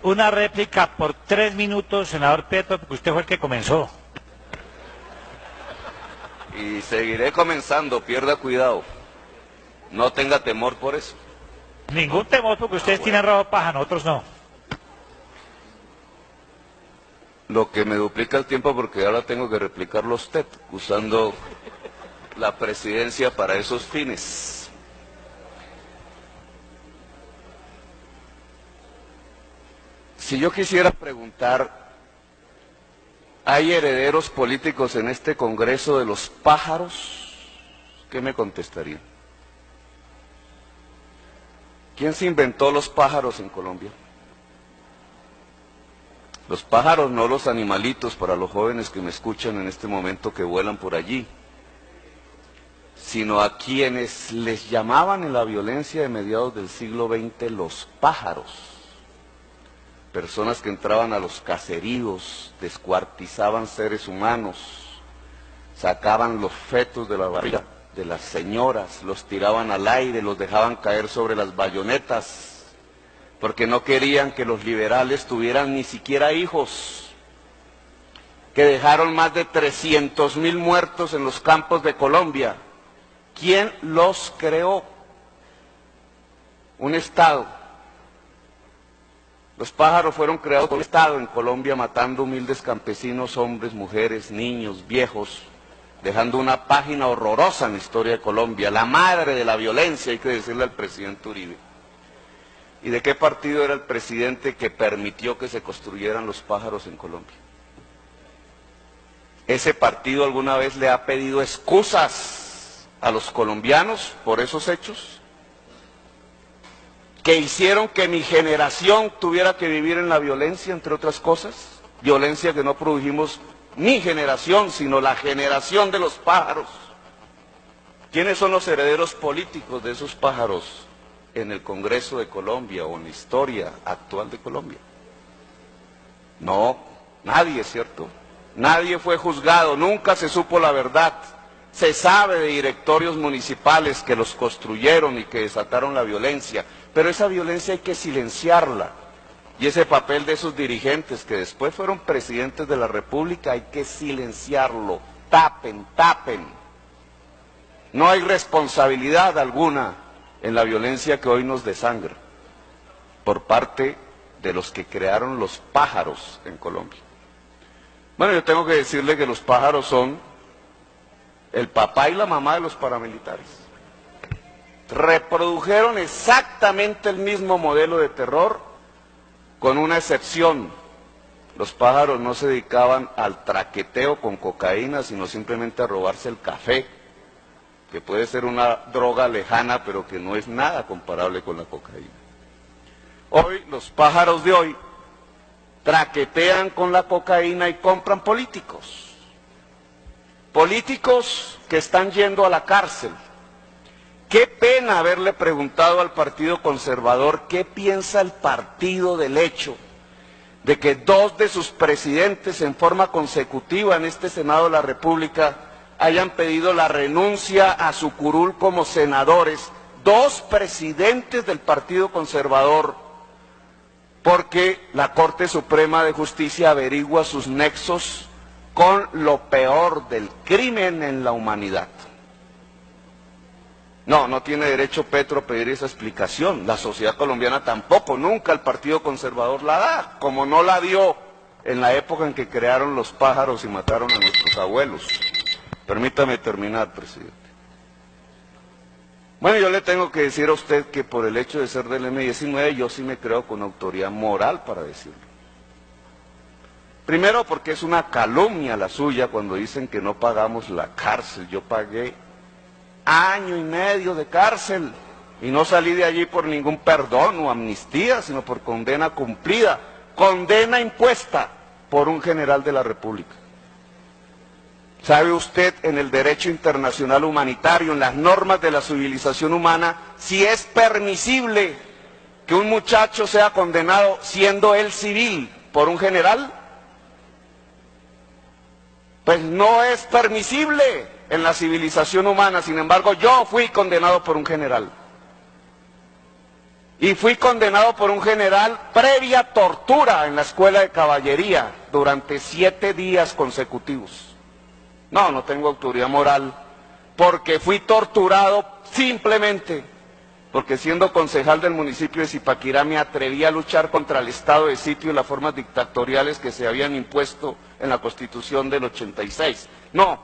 Una réplica por 3 minutos, senador Petro, porque usted fue el que comenzó. Y seguiré comenzando, pierda cuidado. No tenga temor por eso. Ningún temor, porque ustedes tienen rabo paja, nosotros no. Lo que me duplica el tiempo porque ahora tengo que replicarlo a usted, usando la presidencia para esos fines. Si yo quisiera preguntar, ¿hay herederos políticos en este Congreso de los pájaros? ¿Qué me contestarían? ¿Quién se inventó los pájaros en Colombia? Los pájaros, no los animalitos, para los jóvenes que me escuchan en este momento que vuelan por allí, sino a quienes les llamaban en la violencia de mediados del siglo XX los pájaros. Personas que entraban a los caseríos, descuartizaban seres humanos, sacaban los fetos de la barriga de las señoras, los tiraban al aire, los dejaban caer sobre las bayonetas, porque no querían que los liberales tuvieran ni siquiera hijos, que dejaron más de 300.000 muertos en los campos de Colombia. ¿Quién los creó? Un Estado. Los pájaros fueron creados por un Estado en Colombia, matando humildes campesinos, hombres, mujeres, niños, viejos, dejando una página horrorosa en la historia de Colombia, la madre de la violencia, hay que decirle al presidente Uribe. ¿Y de qué partido era el presidente que permitió que se construyeran los pájaros en Colombia? ¿Ese partido alguna vez le ha pedido excusas a los colombianos por esos hechos? ¿Que hicieron que mi generación tuviera que vivir en la violencia, entre otras cosas? Violencia que no produjimos mi generación, sino la generación de los pájaros. ¿Quiénes son los herederos políticos de esos pájaros en el Congreso de Colombia o en la historia actual de Colombia? No, nadie, ¿cierto? Nadie fue juzgado, nunca se supo la verdad. Se sabe de directorios municipales que los construyeron y que desataron la violencia, pero esa violencia hay que silenciarla. Y ese papel de esos dirigentes que después fueron presidentes de la República hay que silenciarlo. Tapen, tapen. No hay responsabilidad alguna en la violencia que hoy nos desangra por parte de los que crearon los pájaros en Colombia. Bueno, yo tengo que decirle que los pájaros son el papá y la mamá de los paramilitares. Reprodujeron exactamente el mismo modelo de terror, con una excepción. Los pájaros no se dedicaban al traqueteo con cocaína, sino simplemente a robarse el café, que puede ser una droga lejana, pero que no es nada comparable con la cocaína. Hoy, los pájaros de hoy traquetean con la cocaína y compran políticos. Políticos que están yendo a la cárcel. Qué pena haberle preguntado al Partido Conservador qué piensa el partido del hecho de que 2 de sus presidentes en forma consecutiva en este Senado de la República hayan pedido la renuncia a su curul como senadores, 2 presidentes del Partido Conservador, porque la Corte Suprema de Justicia averigua sus nexos con lo peor del crimen en la humanidad. No, no tiene derecho Petro a pedir esa explicación, la sociedad colombiana tampoco, nunca el Partido Conservador la da, como no la dio en la época en que crearon los pájaros y mataron a nuestros abuelos. Permítame terminar, presidente. Bueno, yo le tengo que decir a usted que por el hecho de ser del M-19 yo sí me creo con autoridad moral para decirlo. Primero porque es una calumnia la suya cuando dicen que no pagamos la cárcel. Yo pagué 1 año y medio de cárcel y no salí de allí por ningún perdón o amnistía, sino por condena cumplida, condena impuesta por un general de la República. ¿Sabe usted en el derecho internacional humanitario, en las normas de la civilización humana, si es permisible que un muchacho sea condenado siendo él civil por un general? Pues no es permisible en la civilización humana, sin embargo yo fui condenado por un general. y fui condenado por un general previa tortura en la escuela de caballería durante 7 días consecutivos. No tengo autoridad moral, porque fui torturado simplemente porque siendo concejal del municipio de Zipaquirá me atreví a luchar contra el estado de sitio y las formas dictatoriales que se habían impuesto en la Constitución del 86. No,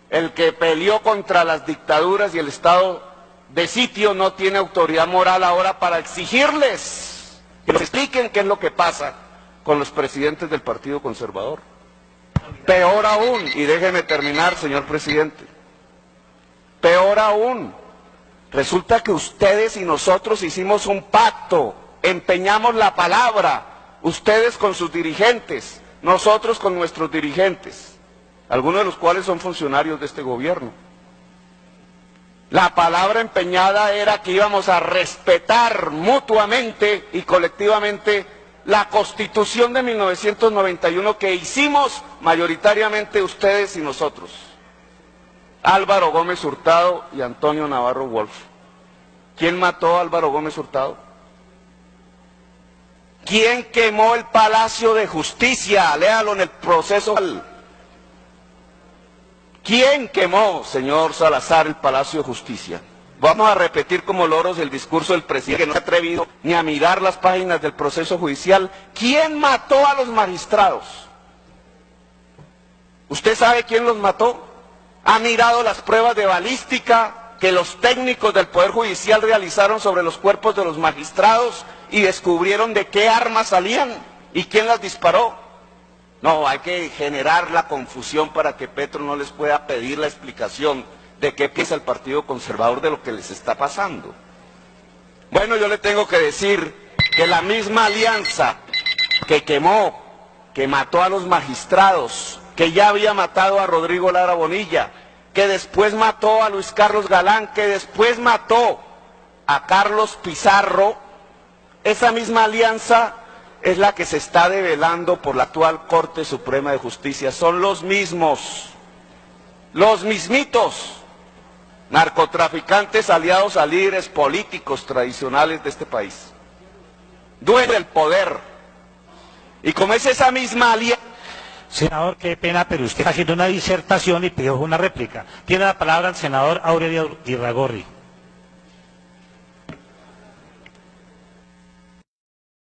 el que peleó contra las dictaduras y el estado de sitio no tiene autoridad moral ahora para exigirles que nos expliquen qué es lo que pasa con los presidentes del Partido Conservador. Peor aún, y déjeme terminar, señor presidente, peor aún, resulta que ustedes y nosotros hicimos un pacto, empeñamos la palabra, ustedes con sus dirigentes, nosotros con nuestros dirigentes, algunos de los cuales son funcionarios de este gobierno. La palabra empeñada era que íbamos a respetar mutuamente y colectivamente la Constitución de 1991 que hicimos mayoritariamente ustedes y nosotros. Álvaro Gómez Hurtado y Antonio Navarro Wolf. ¿Quién mató a Álvaro Gómez Hurtado? ¿Quién quemó el Palacio de Justicia? Léalo en el proceso. ¿Quién quemó, señor Salazar, el Palacio de Justicia? Vamos a repetir como loros el discurso del presidente, que no se ha atrevido ni a mirar las páginas del proceso judicial. ¿Quién mató a los magistrados? ¿Usted sabe quién los mató? ¿Ha mirado las pruebas de balística que los técnicos del Poder Judicial realizaron sobre los cuerpos de los magistrados y descubrieron de qué armas salían y quién las disparó? No, hay que generar la confusión para que Petro no les pueda pedir la explicación de qué piensa el Partido Conservador de lo que les está pasando. Bueno, yo le tengo que decir que la misma alianza que quemó, que mató a los magistrados, que ya había matado a Rodrigo Lara Bonilla, que después mató a Luis Carlos Galán, que después mató a Carlos Pizarro, esa misma alianza es la que se está develando por la actual Corte Suprema de Justicia. Son los mismos, los mismitos narcotraficantes aliados a líderes políticos tradicionales de este país. Duele el poder. Y como es esa misma alianza... Senador, qué pena, pero usted está haciendo una disertación y pidió una réplica. Tiene la palabra el senador Aurelio Irragorri.